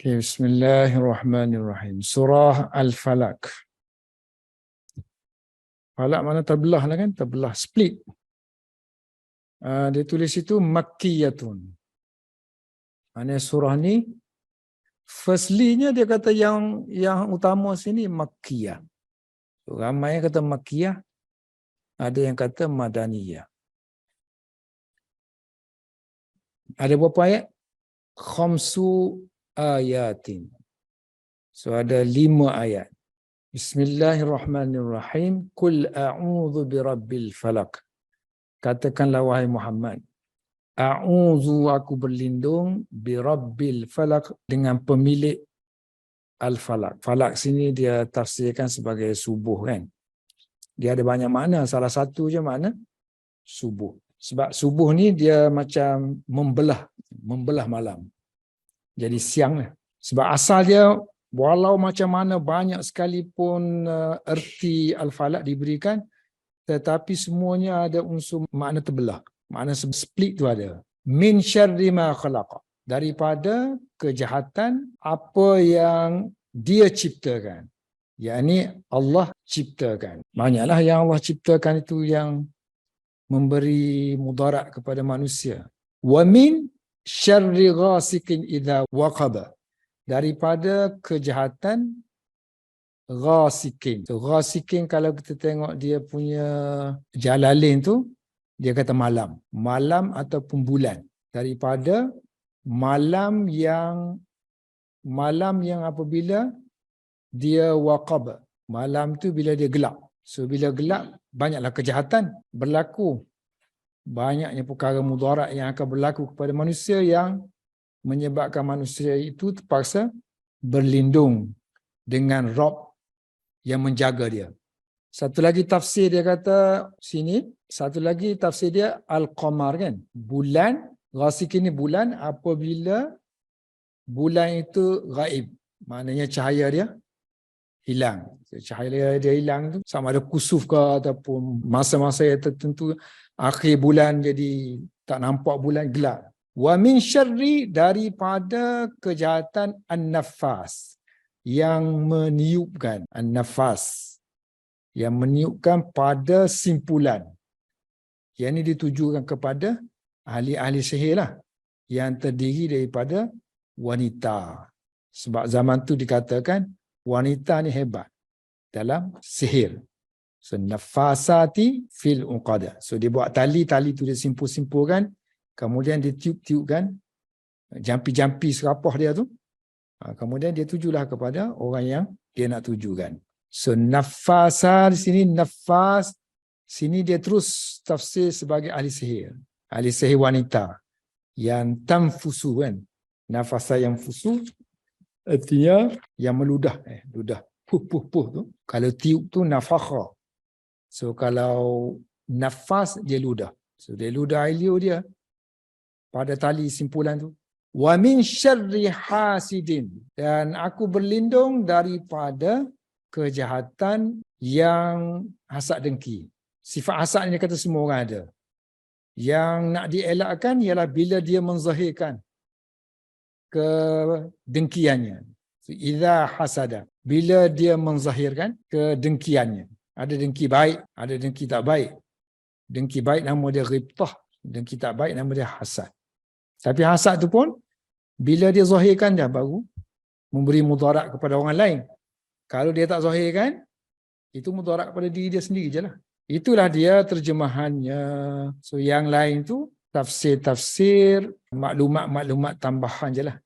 Okay, Bismillahirrahmanirrahim. Surah Al-Falaq. Falaq mana terbelah lah kan? Terbelah, split. Dia tulis itu Makkiyatun. Maksudnya surah ni, firstly-nya dia kata yang utama sini Makkiyah. So, ramai yang kata Makkiyah, ada yang kata Madaniyah. Ada berapa ayat? Khamsu ayatin. So ada 5 ayat. Bismillahirrahmanirrahim. Qul a'udzu birabbil falaq. Katakanlah wahai Muhammad, a'udzu, aku berlindung, birabbil falaq, dengan pemilik al-falaq. Falaq sini dia tafsirkan sebagai subuh kan. Dia ada banyak makna, salah satu je makna subuh. Sebab subuh ni dia macam membelah malam. Jadi siang lah. Sebab asal dia, walau macam mana banyak sekalipun erti al-falaq diberikan, tetapi semuanya ada unsur makna terbelah. Makna split tu ada. Min syarri ma khalaqa. Daripada kejahatan apa yang dia ciptakan. Yakni Allah ciptakan. Banyaklah yang Allah ciptakan itu yang memberi mudarat kepada manusia. Wa min syarri ghasikin idza waqaba. Daripada kejahatan ghasikin. So, ghasikin kalau kita tengok dia punya Jalalain tu, dia kata malam. Malam ataupun bulan. Daripada malam yang apabila dia waqaba. Malam tu bila dia gelap. So bila gelap, banyaklah kejahatan berlaku. Banyaknya perkara mudarat yang akan berlaku kepada manusia yang menyebabkan manusia itu terpaksa berlindung dengan Rabb yang menjaga dia. Satu lagi tafsir dia kata sini, satu lagi tafsir dia Al-Qamar kan. Bulan, ghasikin ni bulan apabila bulan itu gaib. Maknanya cahaya dia hilang. Cahaya dia hilang tu sama ada kusuf ke ataupun masa-masa yang tertentu akhir bulan jadi tak nampak bulan, gelap. Wa min syarri, daripada kejahatan an-nafas, yang meniupkan, an-nafas yang meniupkan pada simpulan. Yang ini ditujukan kepada ahli-ahli sihir lah, yang terdiri daripada wanita. Sebab zaman tu dikatakan wanita ni hebat dalam sihir. So nafasati fil uqada. So dia buat tali tu dia simpul-simpulkan, kemudian dia tiup-tiupkan, jampi-jampi serapah dia tu. Kemudian dia tujulah kepada orang yang dia nak tujukan. So nafasa di sini, nafas sini dia terus tafsir sebagai ahli sihir. Ahli sihir wanita yang tanfusu kan. Nafasa yang fusu artinya yang meludah, ludah. Puh tu. Kalau tiup tu nafakha. So kalau nafas dia ludah. So dia ludah ilio dia pada tali simpulan tu. Wa min syarri hasidin, dan aku berlindung daripada kejahatan yang hasad dengki. Sifat hasad ni kata semua orang ada. Yang nak dielakkan ialah bila dia menzahirkan kedengkiannya. So, idza hasada, bila dia menzahirkan kedengkiannya. Ada dengki baik, ada dengki tak baik. Dengki baik nama dia ghibtah, dengki tak baik nama dia hasad. Tapi hasad tu pun bila dia zahirkan dah baru memberi mudarat kepada orang lain. Kalau dia tak zahirkan, itu mudarat kepada diri dia sendiri je lah. Itulah dia terjemahannya. So yang lain tu tafsir-tafsir, maklumat-maklumat tambahan je lah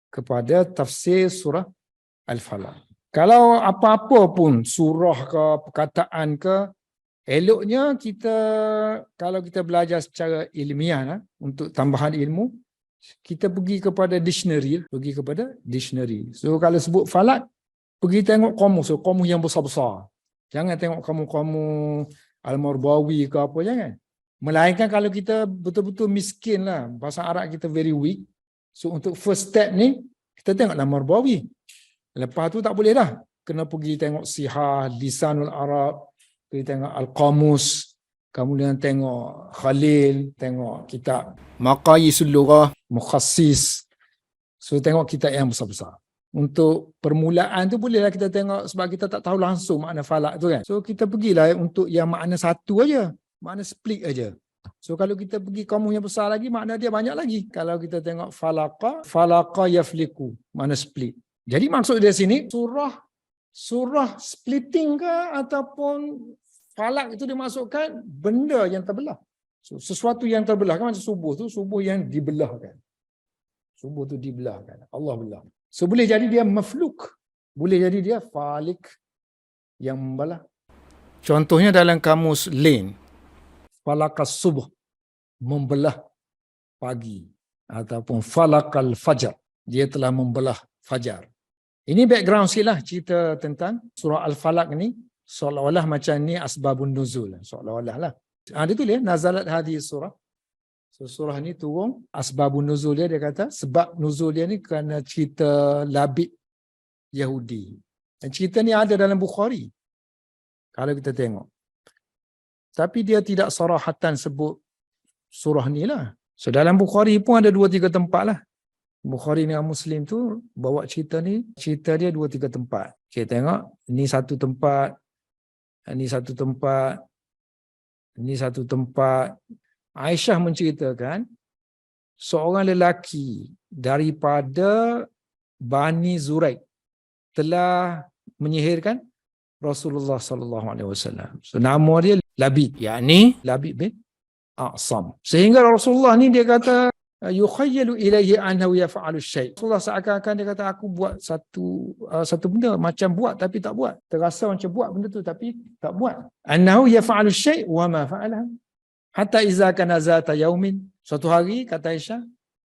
kepada tafsir surah Al-Falaq. Kalau apa-apa pun surah ke perkataan ke, eloknya kita, kalau kita belajar secara ilmiah lah, untuk tambahan ilmu, kita pergi kepada dictionary. So kalau sebut falak, pergi tengok kamus. So kamus yang besar-besar. Jangan tengok kamus-kamus Al-Marbawi ke apa, jangan. Melainkan kalau kita betul-betul miskin lah, bahasa Arab kita very weak. So untuk first step ni, kita tengoklah Marbawi. Lepas tu tak boleh dah. Kena pergi tengok Sihah, Lisanul Arab, pergi tengok Al-Qamus, kemudian tengok Khalil, tengok kitab Maqayisul Lughah, Mukhassis. So tengok kitab yang besar-besar. Untuk permulaan tu bolehlah kita tengok sebab kita tak tahu langsung makna falak tu kan. So kita pergilah untuk yang makna satu aja, makna split aja. So kalau kita pergi kamus yang besar lagi, makna dia banyak lagi. Kalau kita tengok falaqa yafliku, makna split. Jadi maksud dia sini surah splitting ke ataupun falak itu dimasukkan benda yang terbelah. So, sesuatu yang terbelah kan macam subuh yang dibelahkan. Subuh tu dibelahkan. Allah belah. So boleh jadi dia mafluk. Boleh jadi dia falik yang membelah. Contohnya dalam kamus Lane. Falakas subuh. Membelah pagi. Ataupun falakal fajar. Dia telah membelah fajar. Ini background sikit lah cerita tentang surah Al-Falaq ni. Seolah-olah macam ni asbabun nuzul. Seolah-olah lah. Dia tulis nazalat hadhihi surah. So, surah ni turun, asbabun nuzul dia kata, sebab nuzul dia ni kerana cerita Labid Yahudi. Dan cerita ni ada dalam Bukhari. Kalau kita tengok. Tapi dia tidak sarahatan sebut surah ni lah. So dalam Bukhari pun ada 2-3 tempat lah. Bukhari dengan Muslim tu bawa cerita ni, cerita dia 2-3 tempat. Okay, tengok, ni satu tempat, ni satu tempat, ni satu tempat. Aisyah menceritakan seorang lelaki daripada Bani Zuraik telah menyihirkan Rasulullah sallallahu alaihi wasallam. So nama dia Labid, yakni Labid bin A'sam. Sehingga Rasulullah ni dia kata yukhayyalu ilaihi annahu yaf'alu syai'. Rasulullah seakan-akan dia kata aku buat satu benda macam buat tapi tak buat. Terasa macam buat benda tu tapi tak buat. Annahu yaf'alu syai' wa ma fa'alah. Hatta iza kana zata yaumin, suatu hari kata Aisyah,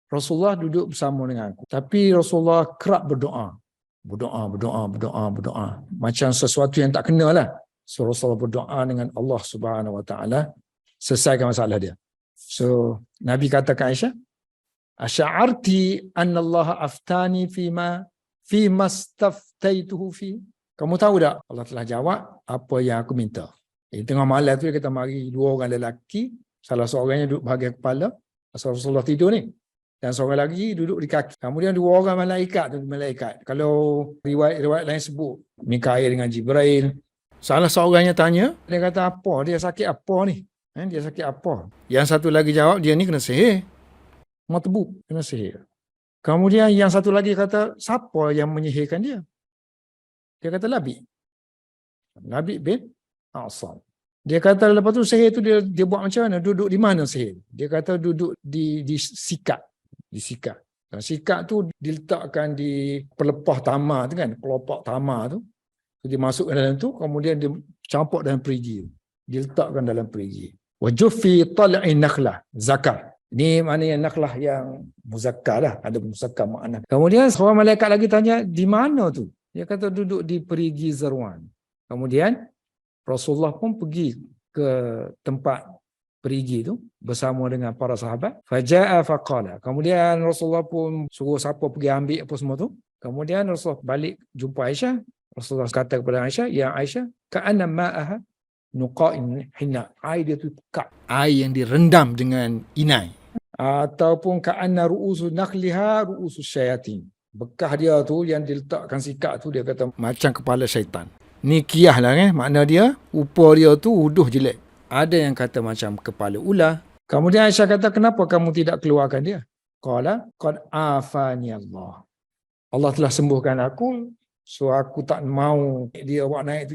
Rasulullah duduk bersama dengan aku. Tapi Rasulullah kerap berdoa. Berdoa. Macam sesuatu yang tak kena lah. So Rasulullah berdoa dengan Allah Subhanahu Wa Taala selesaikan masalah dia. So Nabi kata ke Aisyah, asy'arti anna Allah aftani fima staftaituhu fi. Kamu tahu tak? Allah telah jawab apa yang aku minta. Tengah malam tu dia kata mari 2 orang lelaki, salah seorangnya duduk bahagian kepala, asal Rasulullah tidur ni. Dan seorang lagi duduk di kaki. Kemudian 2 orang malaikat. Kalau riwayat lain sebut Mikail dengan Jibril. Salah seorangnya tanya, dia kata apa? Dia sakit apa ni? Dia sakit apa? Yang satu lagi jawab, dia ni kena sihir. Matbub, kena sihir. Kemudian yang satu lagi kata, siapa yang menyihirkan dia? Dia kata Labid bin A'sam. Dia kata lepas tu sihir tu dia buat macam mana? Duduk di mana sihir? Dia kata duduk di sikat. Di sikat. Dan sikat tu diletakkan di pelepah tamar tu kan, kelopak tamar tu. So, dia masukkan dalam tu, kemudian dia campur dalam perigi. Diletakkan dalam perigi. Wa juffi tal'i nakhlah, zakar. Ini mana yang nakhlah yang muzakkar lah, ada muzakkar makna. Kemudian seorang malaikat lagi tanya, di mana tu? Dia kata duduk di perigi Zarwan. Kemudian Rasulullah pun pergi ke tempat perigi tu bersama dengan para sahabat. Faja'a faqala. Kemudian Rasulullah pun suruh siapa pergi ambil apa semua tu. Kemudian Rasulullah balik jumpa Aisyah. Rasulullah kata kepada Aisyah, ya Aisyah, ka'anna ma'aha nuqa'in hinna. Air dia tu pekat. Air yang direndam dengan inai. Ataupun ka'anna ru'usu nakhliha ru'usu syayatin. Bekah dia tu yang diletakkan sikat tu dia kata macam kepala syaitan. Ni kiyah lah makna dia, rupa dia tu uduh jelek. Ada yang kata macam kepala ular. Kemudian Aisyah kata, kenapa kamu tidak keluarkan dia? Qala, qad afani Allah. Allah telah sembuhkan aku, so aku tak mau dia buat naik tu.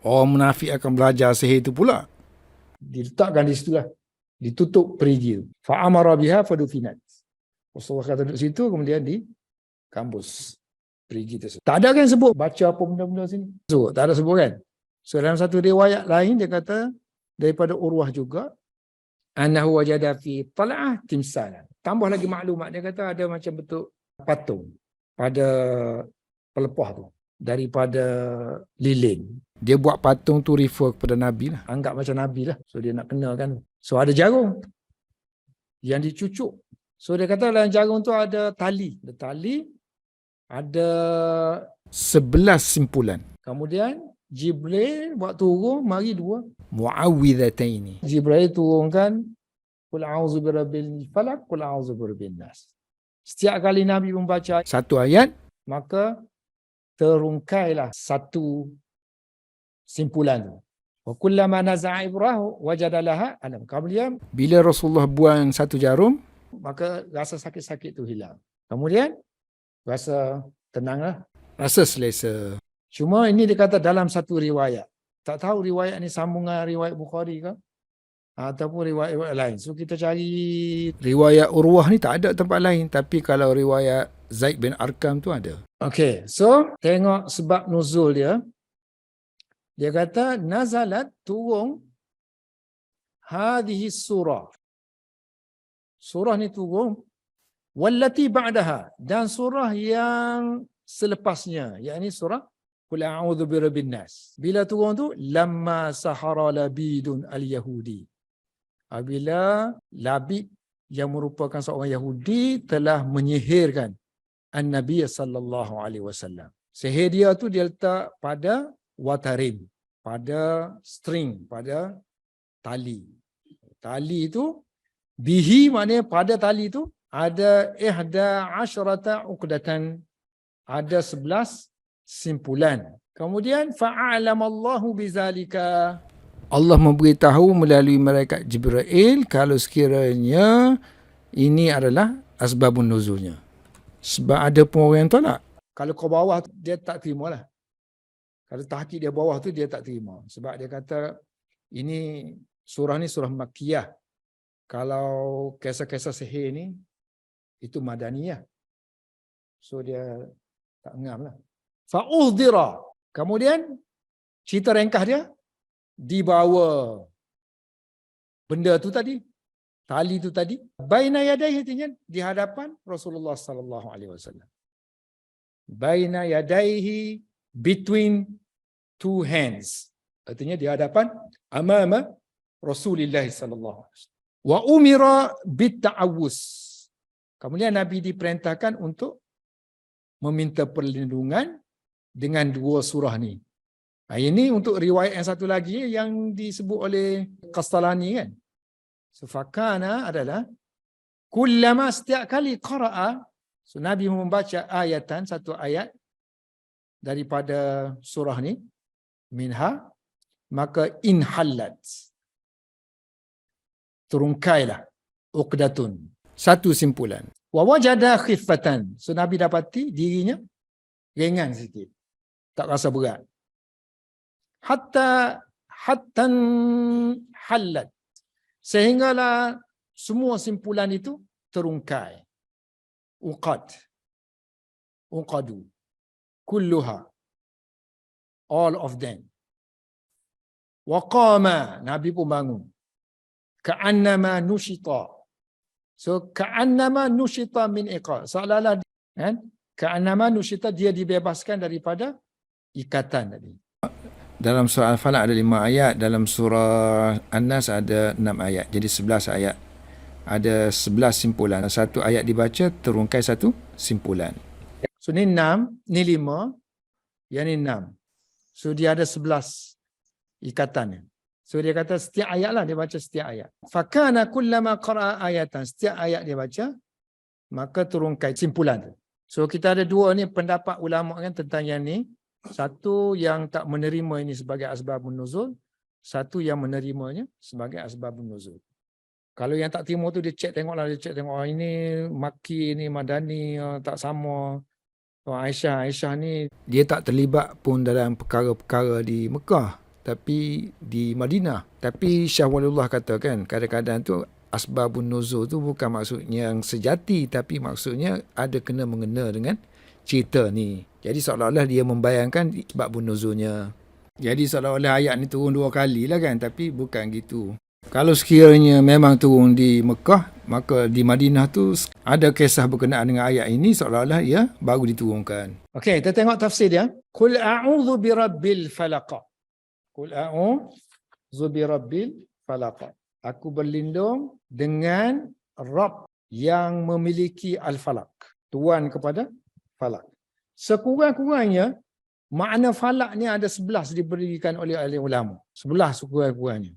Orang munafik akan belajar sihir tu pula. Diletakkan di situlah. Ditutup perigi tu. Fa'amara biha fadufinat. Rasulullah kata duduk situ, kemudian di kampus. Perigi tersebut. Tak ada kan sebut baca apa benda-benda sini. So, tak ada sebut kan. So dalam satu riwayat lain dia kata daripada Urwah juga annahu wajada fi tal'ah timsalan. Tambah lagi maklumat dia kata ada macam bentuk patung pada pelepah tu daripada lilin. Dia buat patung tu refer kepada Nabi lah. Anggap macam Nabi lah. So dia nak kenalkan. So ada jarum yang dicucuk. So dia kata dalam jarum tu ada tali. Ada tali. Ada 11 simpulan. Kemudian Jibril buat turun, mari 2 muawwidhataini. Jibril turunkan qul a'udzu birabbil falaq, qul a'udzu birabbin nas. Setiap kali Nabi membaca satu ayat, maka terungkailah satu simpulan tu. Wa kullama naza'a ibrahu wajada laha alam. Kemudian bila Rasulullah buang satu jarum, maka rasa sakit-sakit tu hilang. Kemudian rasa tenanglah, rasa selesa. Cuma ini dikata dalam satu riwayat. Tak tahu riwayat ni sambung dengan riwayat Bukhari ke? Ataupun riwayat lain. So kita cari riwayat Urwah ni tak ada tempat lain. Tapi kalau riwayat Zaid bin Arqam tu ada. Okay, so tengok sebab nuzul dia. Dia kata nazalat turun hadhihi surah. Surah ni turun wallati ba'daha, dan surah yang selepasnya, yakni surah Qul a'udzu birabbin nas. Bila turun tu lamma sahara labidun al-yahudi. Apabila Labid yang merupakan seorang Yahudi telah menyihirkan An-Nabi sallallahu alaihi wasallam. Sihir dia tu dia letak pada watarin, pada string, pada tali. Tali itu bihi maknanya pada tali itu ada 11 uqdatan, ada 11 simpulan. Kemudian fa'alamallahu bizalika, Allah memberitahu melalui malaikat Jibril kalau sekiranya ini adalah asbabun nuzulnya. Sebab ada pun orang yang tolak. Kalau kau bawah dia tak terima lah. Kalau tahqiq dia bawah tu dia tak terima. Sebab dia kata ini surah ni surah Makkiyah. Kalau kisah-kisah sihir ni itu Madaniyah. So dia tak ngam lah. Fa'udhira. Kemudian cerita ringkas dia dibawa benda tu tadi, tali tu tadi, baina yadayhi, artinya di hadapan Rasulullah sallallahu alaihi wasallam. Baina yadayhi, between two hands, artinya di hadapan amama Rasulullah sallallahu alaihi wasallam. Wa umira bitta'awuz. Kemudian Nabi diperintahkan untuk meminta perlindungan dengan dua surah ni. Ini untuk riwayat yang satu lagi yang disebut oleh Qastalani kan. Fakana adalah kullama, setiap kali qara'a, so Nabi membaca ayatan, satu ayat daripada surah ni, minha, maka inhallat, terungkailah, uqdatun, satu simpulan. Wa wajada khiffatan, so Nabi dapati dirinya ringan sikit, tak rasa berat. Hatta hallat, sehinggalah semua simpulan itu terungkai. Uqadu, kulluha, all of them. Wa qama, Nabi pun bangun. Ka'annama nushita. So ka'annama nushita min iqad. Seolah-olah kan? Ka'annama nushita, dia dibebaskan daripada ikatan tadi. Dalam surah Al-Falaq ada 5 ayat, dalam surah An-Nas ada 6 ayat. Jadi 11 ayat. Ada 11 simpulan. Satu ayat dibaca, terungkai satu simpulan. So ni 6, ni 5, yang ni 6. So dia ada 11 ikatannya. So dia kata setiap ayat lah dia baca setiap ayat. Fakana kullama qara'a ayatan, setiap ayat dia baca, maka terungkai simpulan tu. So kita ada dua ni pendapat ulama kan tentang yang ni. Satu yang tak menerima ini sebagai asbabun nuzul, satu yang menerimanya sebagai asbabun nuzul. Kalau yang tak terima tu dia cek tengoklah, dia cek tengok ini Makki, ini Madani, tak sama. Aisyah ni dia tak terlibat pun dalam perkara-perkara di Mekah, tapi di Madinah. Tapi Syah Waliullah kata kan, kadang-kadang tu asbabun nuzul tu bukan maksudnya yang sejati, tapi maksudnya ada kena mengena dengan cerita ni. Jadi seolah-olah dia membayangkan sebab nuzulnya. Jadi seolah-olah ayat ni turun 2 kali lah kan, tapi bukan gitu. Kalau sekiranya memang turun di Mekah, maka di Madinah tu ada kisah berkenaan dengan ayat ini, seolah-olah ia baru diturunkan. Okey, kita tengok tafsir dia. Qul a'udzu birabbil falaq. Qul a'udzu birabbil falaq. Aku berlindung dengan Rabb yang memiliki al-falaq, tuan kepada falak. Sekurang-kurangnya makna falak ni ada 11 diberikan oleh ahli ulama. 11 sekurang-kurangnya.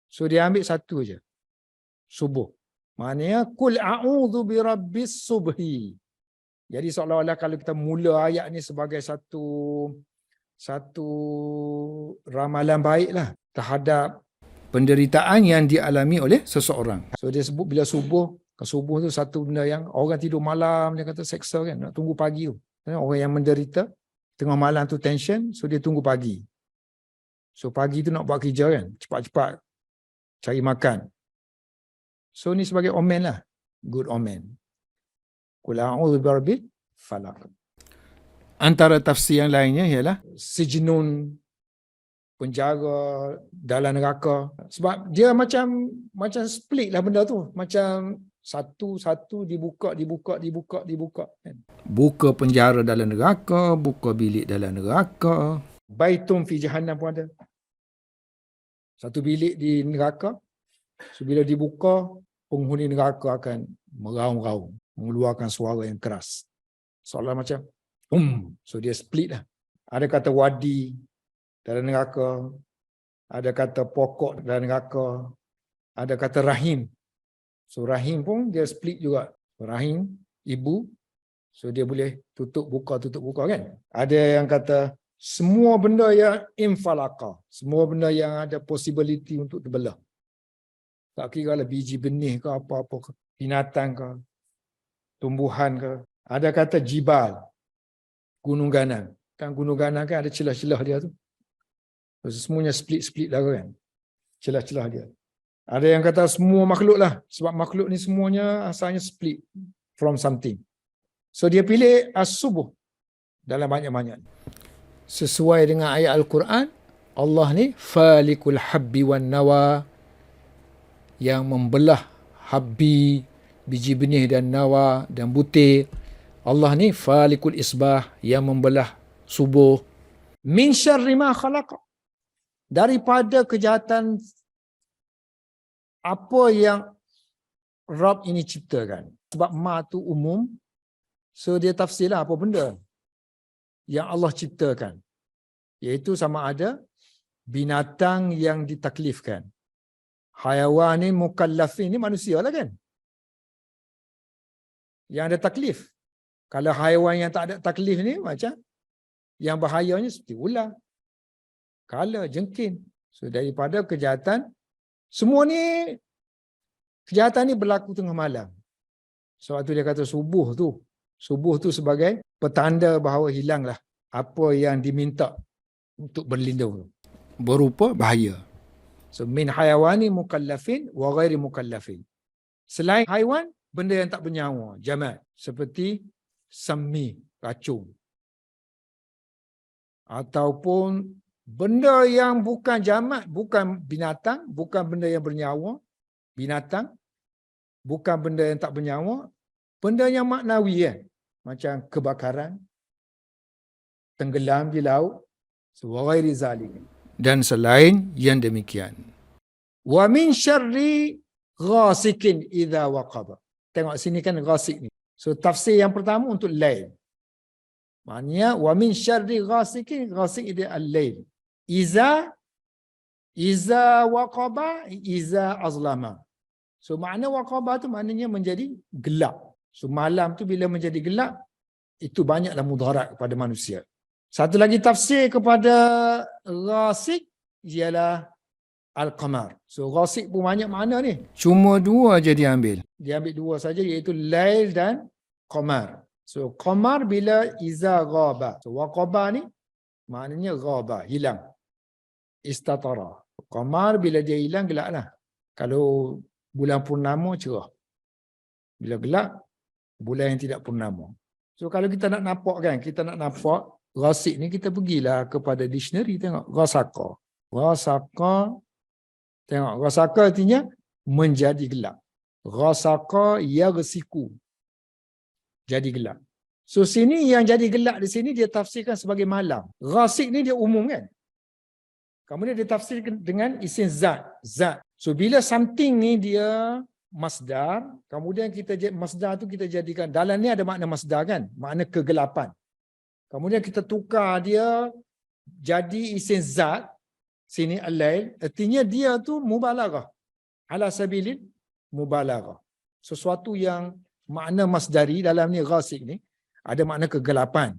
So dia ambil satu je. Subuh. Maknanya kul a'udzu birabbis subhi. Jadi seolah-olah kalau kita mula ayat ni sebagai satu ramalan baiklah terhadap penderitaan yang dialami oleh seseorang. So dia sebut bila subuh tu satu benda yang orang tidur malam dia kata seksa kan, nak tunggu pagi tu. Orang yang menderita tengah malam tu tension, so dia tunggu pagi. So pagi tu nak buat kerja kan, cepat-cepat cari makan. So ni sebagai omen lah, good omen. Qul a'udzu birabbil falaq. Antara tafsir yang lainnya ialah sijnun, penjara dalam neraka. Sebab dia macam split lah benda tu. Macam satu-satu dibuka kan. Buka penjara dalam neraka, buka bilik dalam neraka. Baitun fi jahannam pun ada. Satu bilik di neraka. So bila dibuka, penghuni neraka akan meraung-raung, mengeluarkan suara yang keras. Seolah macam so dia split lah. Ada kata wadi dalam neraka, ada kata pokok dalam neraka, ada kata rahim. So rahim pun dia split juga. Rahim ibu, so dia boleh tutup buka kan. Ada yang kata semua benda yang infalaka, semua benda yang ada possibility untuk terbelah. Tak kira lah biji benih ke apa-apa ke, binatang ke, tumbuhan ke. Ada kata jibal, gunung ganang. Kan gunung ganang kan ada celah-celah dia tu. Semuanya split lah kan. Celah-celah dia. Ada yang kata semua makhluk lah. Sebab makhluk ni semuanya asalnya split from something. So dia pilih as-subuh dalam banyak-banyak. Sesuai dengan ayat Al-Quran, Allah ni falikul habbi wan nawa, yang membelah habbi, biji benih dan nawa dan butir. Allah ni falikul isbah, yang membelah subuh. Min syarri ma khalaqa, daripada kejahatan apa yang Rabb ini ciptakan. Sebab ma tu umum, so dia tafsirlah apa benda yang Allah ciptakan. Iaitu sama ada binatang yang ditaklifkan. Hayawanin mukallafin, ni manusia lah kan, yang ada taklif. Kalau haiwan yang tak ada taklif ni macam yang bahayanya seperti ular, kala, jengkin. So daripada kejahatan, semua ni kejahatan ni berlaku tengah malam. Sebab tu dia kata subuh tu sebagai petanda bahawa hilanglah apa yang diminta untuk berlindung, berupa bahaya. So min hayawani mukallafin wa ghairi mukallafin. Selain haiwan, benda yang tak bernyawa, jamat, seperti sami, racun. Ataupun benda yang bukan jamat, bukan binatang, bukan benda yang bernyawa, binatang, bukan benda yang tak bernyawa, benda yang maknawi kan, macam kebakaran, tenggelam di laut, wa ghairi zalik, dan selain yang demikian. Wa min syarri ghasikin idza waqaba. Tengok sini kan ghasik ni. So tafsir yang pertama untuk lail. Maknanya wa min syarri ghasikin, ghasik itu al-lail. Iza waqaba, iza azlama. So makna waqaba tu maknanya menjadi gelap. So malam tu bila menjadi gelap, itu banyaklah mudarat kepada manusia. Satu lagi tafsir kepada ghasik ialah al-qamar. So ghasik pun banyak makna ni. Cuma dua je dia ambil. Dia ambil dua saja, iaitu lail dan qamar. So qamar bila iza ghaba. So waqaba ni maknanya ghaba, hilang. Istatara. Qamar bila dia hilang, gelap lah. Kalau bulan purnama cerah. Bila gelap, bulan yang tidak purnama. So kalau kita nak nampak kan, kita nak nampak ghasik ni, kita pergilah kepada dictionary, tengok ghasaka. Ghasaka, tengok ghasaka artinya menjadi gelap. Ghasaka yaghsiku, jadi gelap. So sini yang jadi gelap di sini dia tafsirkan sebagai malam. Ghasik ni dia umum kan. Kemudian dia tafsirkan dengan isim zat. So bila something ni dia masdar, kemudian masdar tu kita jadikan, dalam ni ada makna masdar kan, makna kegelapan. Kemudian kita tukar dia jadi isim zat, sini al-lail, artinya dia tu mubalaghah, ala sabilin mubalaghah. sesuatu yang makna masdari dalam ni ghasik ni ada makna kegelapan.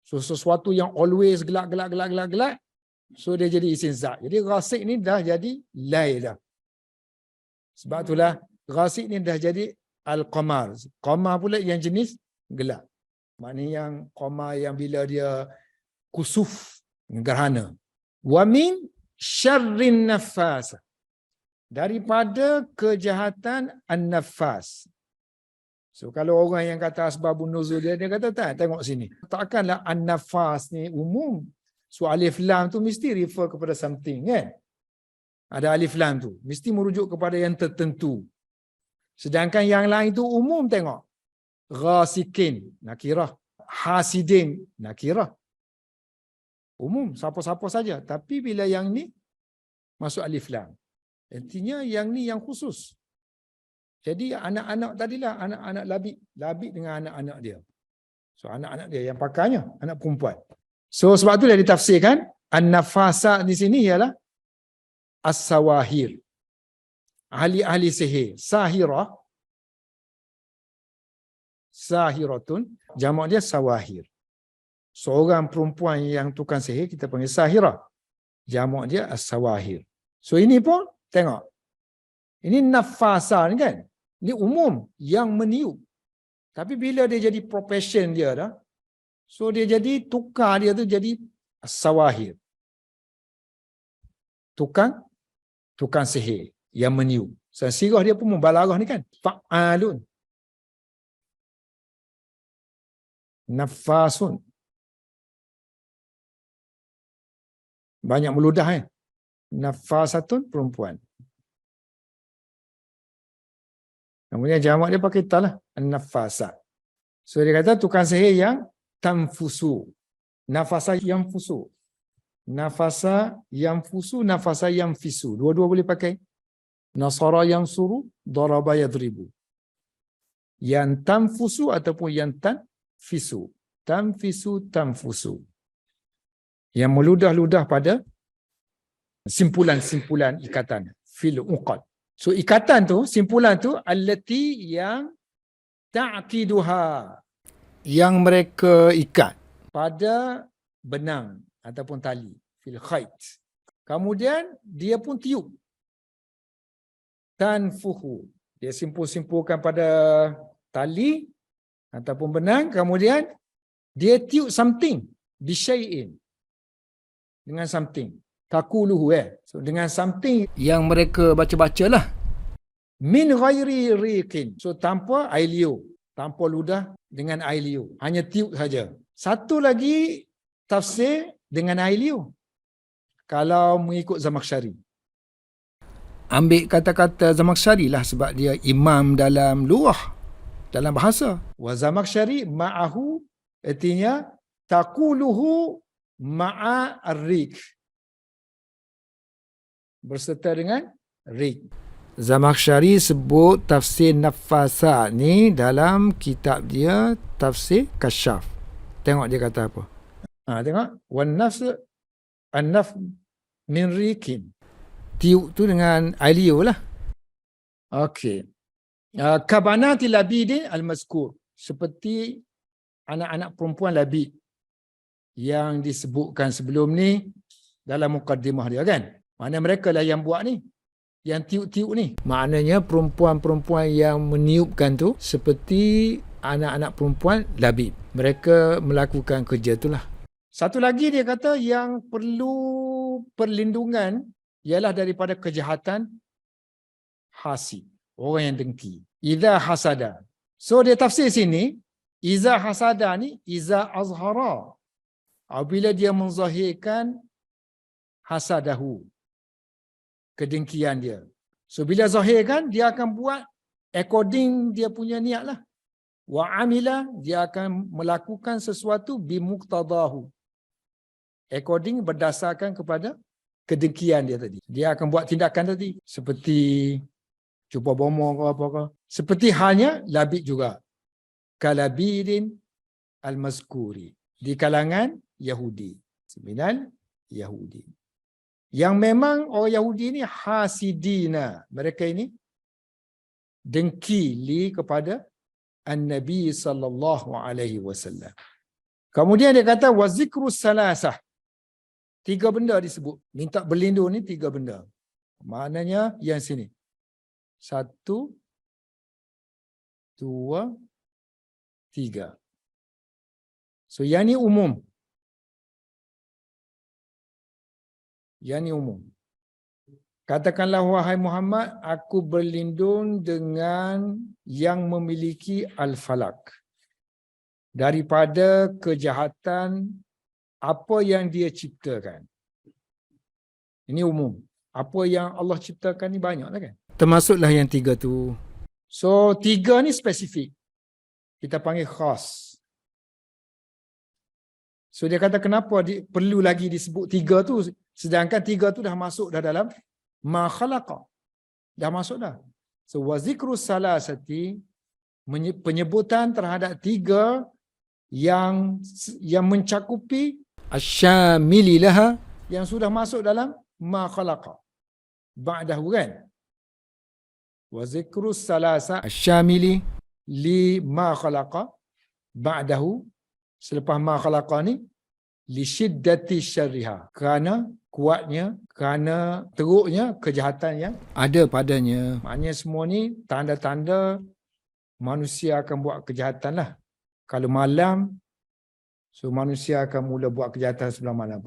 So sesuatu yang always gelap, so dia jadi isim zat. Jadi ghasik ni dah jadi lail dah. Sebab itulah ghasik ni dah jadi al-qamar. Qamar pula yang jenis gelap. Maknanya yang qamar yang bila dia kusuf, gerhana. Wa min syarrin naffas. Daripada kejahatan an-naffas. So kalau orang yang kata asbabun nuzul dia kata tak, tengok sini. Takkanlah an-naffas ni umum. So alif lam tu mesti refer kepada something kan? Ada alif lam tu mesti merujuk kepada yang tertentu. Sedangkan yang lain tu umum, tengok. Ghasikin, nakirah. Hasidin, nakirah. Umum, siapa-siapa saja. Tapi bila yang ni masuk alif lam, artinya yang ni yang khusus. Jadi anak-anak tadilah, anak-anak Labid dengan anak-anak dia. So anak-anak dia yang pakainya, anak perempuan. So sebab tu dia ditafsirkan, an-nafasa di sini ialah as-sawahir. Ahli-ahli sihir. Sahirah, sahiratun, jamak dia sawahir. Seorang perempuan yang tukang sihir kita panggil sahirah. Jamak dia as-sawahir. So ini pun tengok. Ini nafasa ni kan. Ini umum yang meniup. Tapi bila dia jadi profession dia dah, so dia jadi tukar dia tu jadi as-sawahir. Tukang sihir yang meniup. So, sirah dia pun mubalarah ni kan. Fa'alun. Nafasun. Banyak meludah kan. Nafasatun, perempuan. Kemudian jamak dia pakai ta lah. An-nafasa. So dia kata tukang sihir yang tanfusu. Nafasa yang fusu. Nafasa yang fusu, nafasa yang fisu. Dua-dua boleh pakai. Nasara yang suru, daraba yadribu. Yang tanfusu ataupun yang tanfisu. Tanfisu, tanfusu. Yang meludah-ludah pada simpulan-simpulan ikatan. Fil uqad. So ikatan tu, simpulan tu, allati yang ta'qiduha. Yang mereka ikat pada benang ataupun tali. Fil khait. Kemudian dia pun tiup. Tanfuhu. Dia simpul-simpulkan pada tali ataupun benang. Kemudian dia tiup something. Bisyai'in. Dengan something. Takuluhu So dengan something yang mereka baca-baca lah. Min ghairi riqin. So tanpa air liur. Tanpa ludah dengan air liur. Hanya tiup saja. Satu lagi tafsir dengan air liur. Kalau mengikut Zamakhsyari. Ambil kata-kata Zamakhsyari lah sebab dia imam dalam luah. Dalam bahasa. Wa Zamakhsyari ma'ahu artinya takuluhu ma'a ar-riq. Berserta dengan riq. Zamakhsyari sebut tafsir nafasa ni dalam kitab dia tafsir Kasyaf. Tengok dia kata apa. Tengok. Wan nafs an-naf min riqin. Tiup tu dengan air liur lah. Okey. Kabanati labidin al-mazkur. Seperti anak-anak perempuan labid yang disebutkan sebelum ni dalam mukaddimah dia kan. Mana mereka lah yang buat ni. Yang tiup-tiup ni. Maknanya perempuan-perempuan yang meniupkan tu seperti anak-anak perempuan labid. Mereka melakukan kerja tu lah. Satu lagi dia kata yang perlu perlindungan ialah daripada kejahatan hasid. Orang yang dengki. Iza hasada. So dia tafsir sini. Iza hasada ni. Iza azhara. Apabila dia menzahirkan hasadahu. Kedengkian dia. So bila zahirkan, dia akan buat according dia punya niat lah. Wa amila, dia akan melakukan sesuatu bimuqtadahu. According berdasarkan kepada kedengkian dia tadi. Dia akan buat tindakan tadi. Seperti cuba bomoh ke apa-apa. Seperti halnya labid juga. Kalabidin al-mazkuri. Di kalangan Yahudi. Seminal Yahudi. Yang memang orang Yahudi ni hasidina. Mereka ini dengki li kepada An-Nabi sallallahu alaihi wasallam. Kemudian dia kata wa zikrus salasah. 3 benda disebut. Minta berlindung ni 3 benda. Maknanya yang sini. 1, 2, 3. So yang ni umum. Yang ni umum. Katakanlah wahai Muhammad, aku berlindung dengan yang memiliki al-falak. Daripada kejahatan apa yang dia ciptakan. Ini umum. Apa yang Allah ciptakan ni banyaklah kan. Termasuklah yang 3 tu. So 3 ni spesifik. Kita panggil khas. So dia kata kenapa perlu lagi disebut 3 tu, sedangkan 3 tu dah masuk dah dalam ma khalaqa. Dah masuk dah. So wa zikrus salasati, penyebutan terhadap 3 yang mencakupi asyamili laha, yang sudah masuk dalam ma khalaqa. Ba'dahu kan. Wa zikrus salasa asyamili li ma khalaqa ba'dahu, selepas ma khalaqa ni, li syiddati syarriha, kerana kuatnya, kerana teruknya kejahatan yang ada padanya. Maknanya semua ni tanda-tanda manusia akan buat kejahatan lah. Kalau malam, so manusia akan mula buat kejahatan sebelah malam.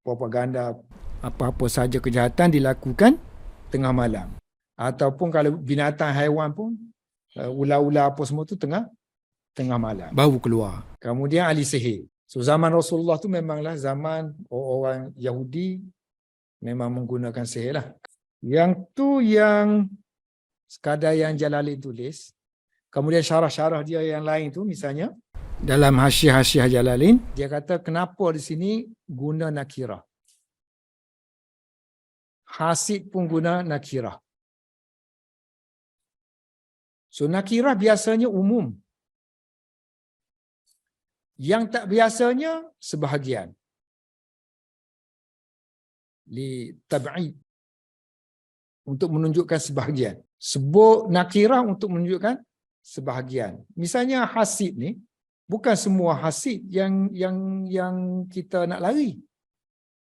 Propaganda, apa-apa saja kejahatan dilakukan tengah malam. Ataupun kalau binatang haiwan pun, ular-ular apa semua tu tengah malam baru keluar. Kemudian ahli sihir. So zaman Rasulullah tu memanglah zaman orang Yahudi memang menggunakan sihir lah. Yang tu yang sekadar yang Jalalain tulis. Kemudian syarah-syarah dia yang lain tu, misalnya dalam hasyiah-hasyiah Jalalain, dia kata kenapa di sini guna nakirah. Hasid pun guna nakirah. So nakirah biasanya umum. Yang tak biasanya sebahagian. Li tab'id, untuk menunjukkan sebahagian. Sebut nakirah untuk menunjukkan sebahagian. Misalnya hasid ni, bukan semua hasid yang kita nak lari.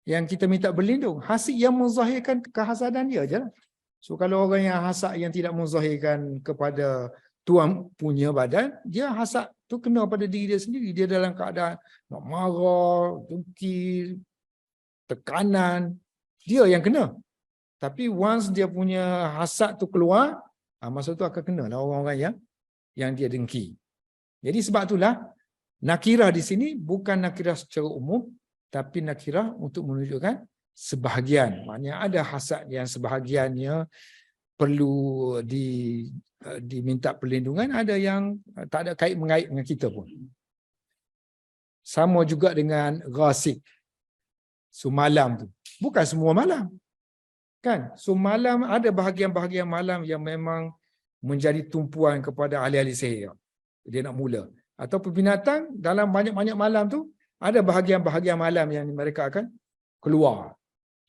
Yang kita minta berlindung. Hasid yang menzahirkan kehasadan dia je lah. So kalau orang yang hasad yang tidak menzahirkan kepada tuan punya badan, dia hasad tu kena pada diri dia sendiri. Dia dalam keadaan nak marah, dengki, tekanan. Dia yang kena. Tapi once dia punya hasad tu keluar, masa tu akan kena lah orang-orang yang dia dengki. Jadi sebab itulah nakirah di sini bukan nakirah secara umum, tapi nakirah untuk menunjukkan sebahagian. Maknanya ada hasad yang sebahagiannya perlu diminta perlindungan, ada yang tak ada mengait dengan kita pun. Sama juga dengan ghasik. So malam tu, bukan semua malam. Kan? So malam ada bahagian-bahagian malam yang memang menjadi tumpuan kepada ahli-ahli sihir. Dia nak mula. Ataupun binatang dalam banyak-banyak malam tu, ada bahagian-bahagian malam yang mereka akan keluar.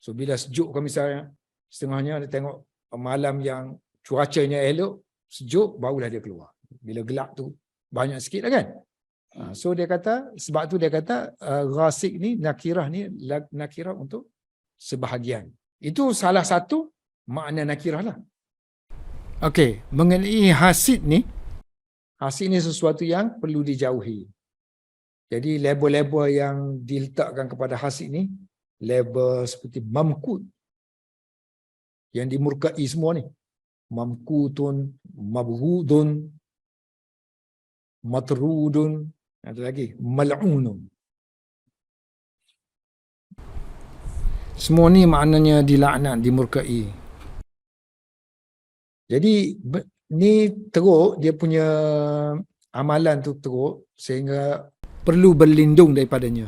So bila sejuk kan misalnya, setengahnya dia tengok malam yang cuacanya elok, sejuk, barulah dia keluar. Bila gelap tu banyak sikit lah kan. So dia kata, sebab tu dia kata ghasik ni, nakirah ni nakirah untuk sebahagian. Itu salah satu makna nakirah lah. Okey, mengenai hasid ni sesuatu yang perlu dijauhi. Jadi label-label yang diletakkan kepada hasid ni, label seperti mamkut, yang dimurkai semua ni. Mamkutun, mabghudun, matrudun, ada lagi, mal'unun. Semua ni maknanya dilaknat, dimurkai. Jadi ni teruk, dia punya amalan tu teruk, sehingga perlu berlindung daripadanya.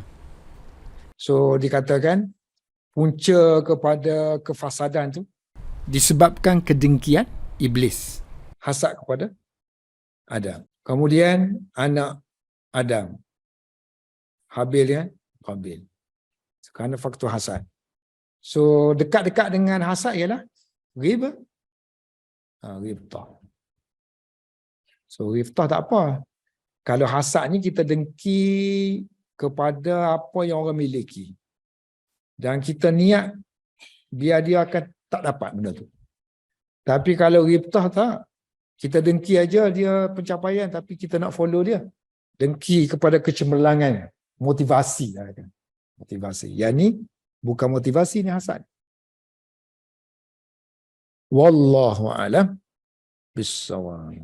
So dikatakan punca kepada kefasadan tu disebabkan kedengkian iblis, hasad kepada Adam. Kemudian anak Adam, Habil ya, Qabil, kerana faktor hasad. So dekat-dekat dengan hasad ialah riba, ribta. So riftah tak apa. Kalau hasad ni kita dengki kepada apa yang orang miliki. Dan kita niat biar dia akan tak dapat benda tu. Tapi kalau riftah tak, kita dengki aja dia pencapaian tapi kita nak follow dia. Dengki kepada kecemerlangan, motivasi lah kan. Motivasi. Yang ni bukan motivasi, ni hasad. Wallahu a'lam bissawab.